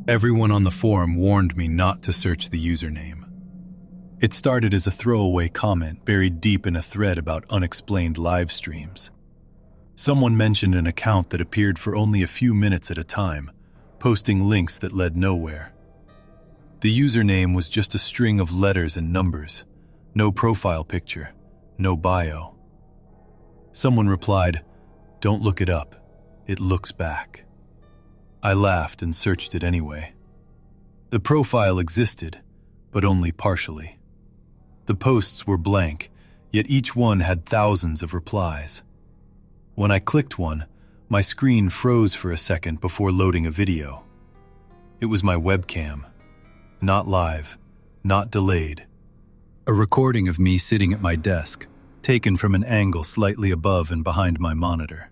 Everyone on the forum warned me not to search the username. It started as a throwaway comment buried deep in a thread about unexplained live streams. Someone mentioned an account that appeared for only a few minutes at a time, posting links that led nowhere. The username was just a string of letters and numbers, no profile picture, no bio. Someone replied, "Don't look it up, it looks back." I laughed and searched it anyway. The profile existed, but only partially. The posts were blank, yet each one had thousands of replies. When I clicked one, my screen froze for a second before loading a video. It was my webcam. Not live, not delayed. A recording of me sitting at my desk, taken from an angle slightly above and behind my monitor.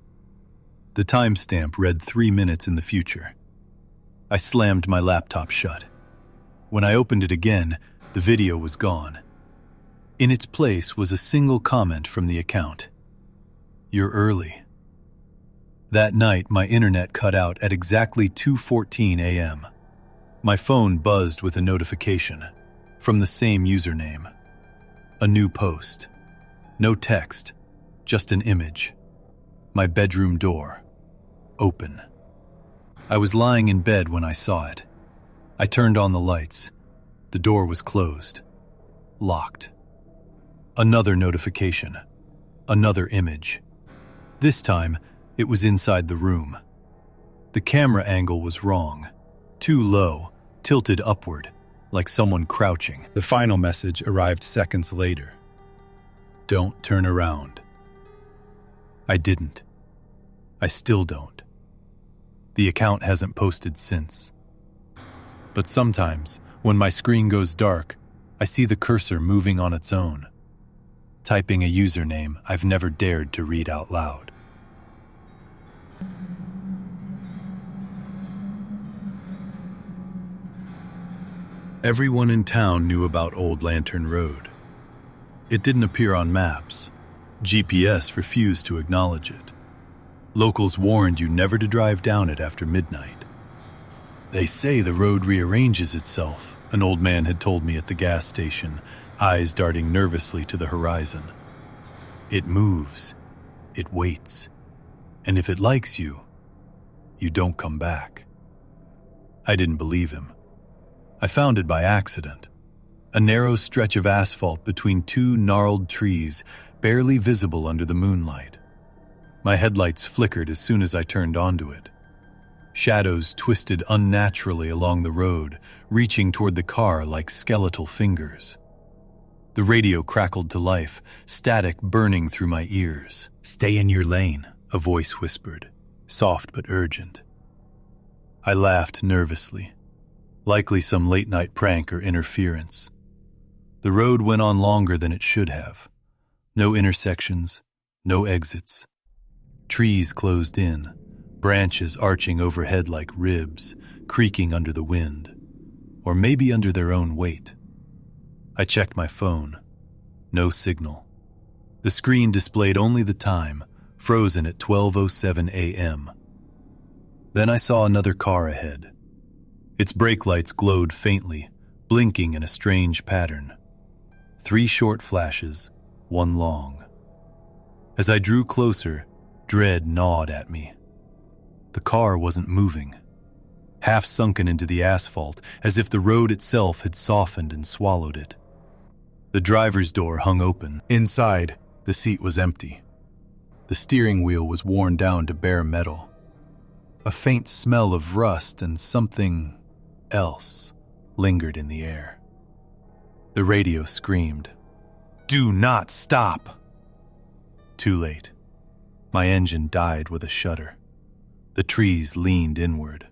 The timestamp read 3 minutes in the future. I slammed my laptop shut. When I opened it again, the video was gone. In its place was a single comment from the account. "You're early." That night, my internet cut out at exactly 2:14 a.m. My phone buzzed with a notification from the same username. A new post. No text, just an image. My bedroom door. Open. I was lying in bed when I saw it. I turned on the lights. The door was closed. Locked. Another notification. Another image. This time, it was inside the room. The camera angle was wrong. Too low, tilted upward, like someone crouching. The final message arrived seconds later. "Don't turn around." I didn't. I still don't. The account hasn't posted since. But sometimes, when my screen goes dark, I see the cursor moving on its own, typing a username I've never dared to read out loud. Everyone in town knew about Old Lantern Road. It didn't appear on maps. GPS refused to acknowledge it. Locals warned you never to drive down it after midnight. "They say the road rearranges itself," an old man had told me at the gas station, eyes darting nervously to the horizon. "It moves. It waits. And if it likes you, you don't come back." I didn't believe him. I found it by accident. A narrow stretch of asphalt between two gnarled trees, barely visible under the moonlight. My headlights flickered as soon as I turned onto it. Shadows twisted unnaturally along the road, reaching toward the car like skeletal fingers. The radio crackled to life, static burning through my ears. "Stay in your lane," a voice whispered, soft but urgent. I laughed nervously, likely some late-night prank or interference. The road went on longer than it should have. No intersections, no exits. Trees closed in, branches arching overhead like ribs, creaking under the wind, or maybe under their own weight. I checked my phone. No signal. The screen displayed only the time, frozen at 12:07 a.m. Then I saw another car ahead. Its brake lights glowed faintly, blinking in a strange pattern. 3 short flashes, 1 long. As I drew closer, dread gnawed at me. The car wasn't moving, half sunken into the asphalt, as if the road itself had softened and swallowed it. The driver's door hung open. Inside, the seat was empty. The steering wheel was worn down to bare metal. A faint smell of rust and something else lingered in the air. The radio screamed, "Do not stop!" Too late. My engine died with a shudder. The trees leaned inward.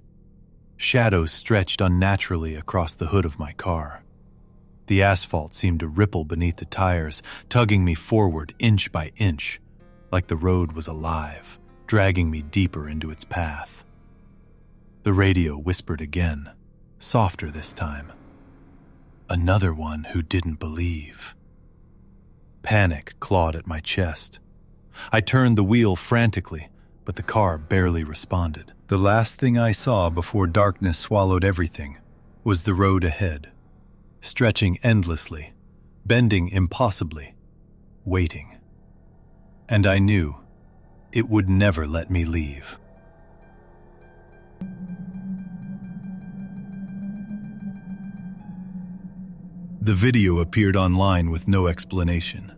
Shadows stretched unnaturally across the hood of my car. The asphalt seemed to ripple beneath the tires, tugging me forward inch by inch, like the road was alive, dragging me deeper into its path. The radio whispered again, softer this time. Another one who didn't believe. Panic clawed at my chest. I turned the wheel frantically, but the car barely responded. The last thing I saw before darkness swallowed everything was the road ahead, stretching endlessly, bending impossibly, waiting. And I knew it would never let me leave. The video appeared online with no explanation,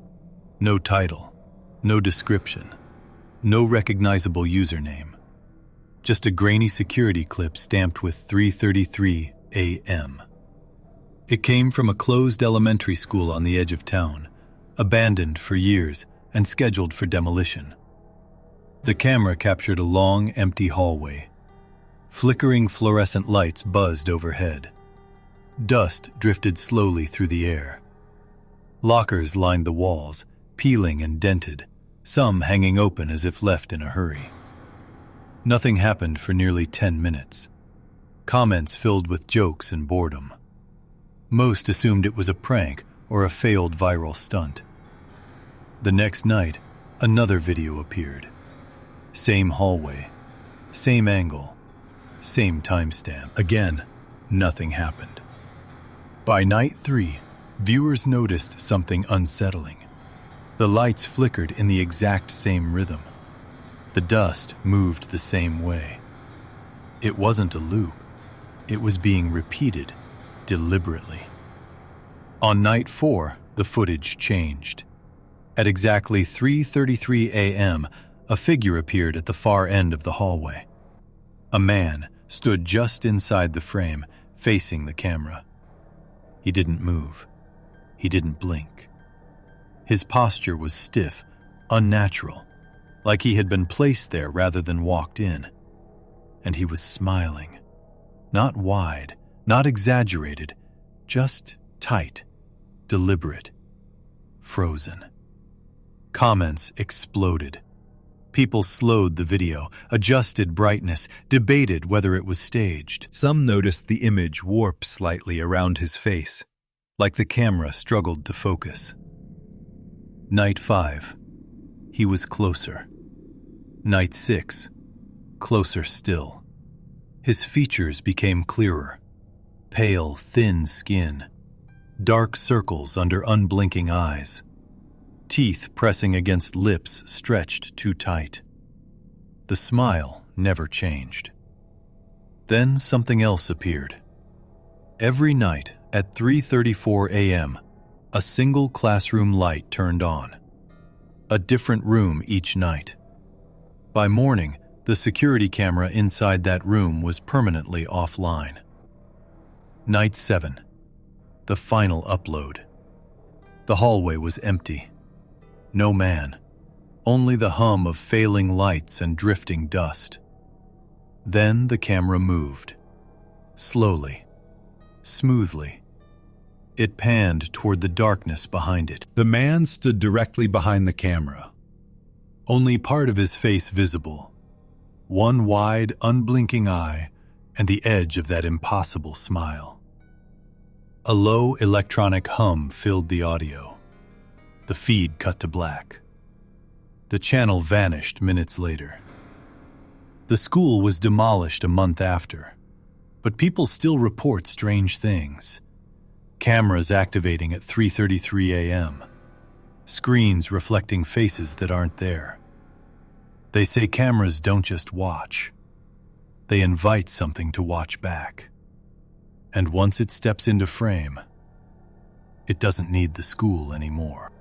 no title, no description, no recognizable username. Just a grainy security clip stamped with 3:33 a.m. It came from a closed elementary school on the edge of town, abandoned for years and scheduled for demolition. The camera captured a long, empty hallway. Flickering fluorescent lights buzzed overhead. Dust drifted slowly through the air. Lockers lined the walls, peeling and dented, some hanging open as if left in a hurry. Nothing happened for nearly 10 minutes. Comments filled with jokes and boredom. Most assumed it was a prank or a failed viral stunt. The next night, another video appeared. Same hallway, same angle, same timestamp. Again, nothing happened. By night 3, viewers noticed something unsettling. The lights flickered in the exact same rhythm. The dust moved the same way. It wasn't a loop. It was being repeated deliberately. On night 4, the footage changed. At exactly 3:33 a.m., a figure appeared at the far end of the hallway. A man stood just inside the frame, facing the camera. He didn't move. He didn't blink. His posture was stiff, unnatural, like he had been placed there rather than walked in. And he was smiling. Not wide, not exaggerated, just tight, deliberate, frozen. Comments exploded. People slowed the video, adjusted brightness, debated whether it was staged. Some noticed the image warp slightly around his face, like the camera struggled to focus. Night 5. He was closer. Night 6. Closer still. His features became clearer. Pale, thin skin. Dark circles under unblinking eyes. Teeth pressing against lips stretched too tight. The smile never changed. Then something else appeared. Every night at 3:34 a.m., a single classroom light turned on. A different room each night. By morning, the security camera inside that room was permanently offline. Night 7. The final upload. The hallway was empty. No man. Only the hum of failing lights and drifting dust. Then the camera moved. Slowly. Smoothly. It panned toward the darkness behind it. The man stood directly behind the camera. Only part of his face visible. One wide, unblinking eye and the edge of that impossible smile. A low electronic hum filled the audio. The feed cut to black. The channel vanished minutes later. The school was demolished a month after, but people still report strange things. Cameras activating at 3:33 a.m. Screens reflecting faces that aren't there. They say cameras don't just watch. They invite something to watch back. And once it steps into frame, it doesn't need the school anymore.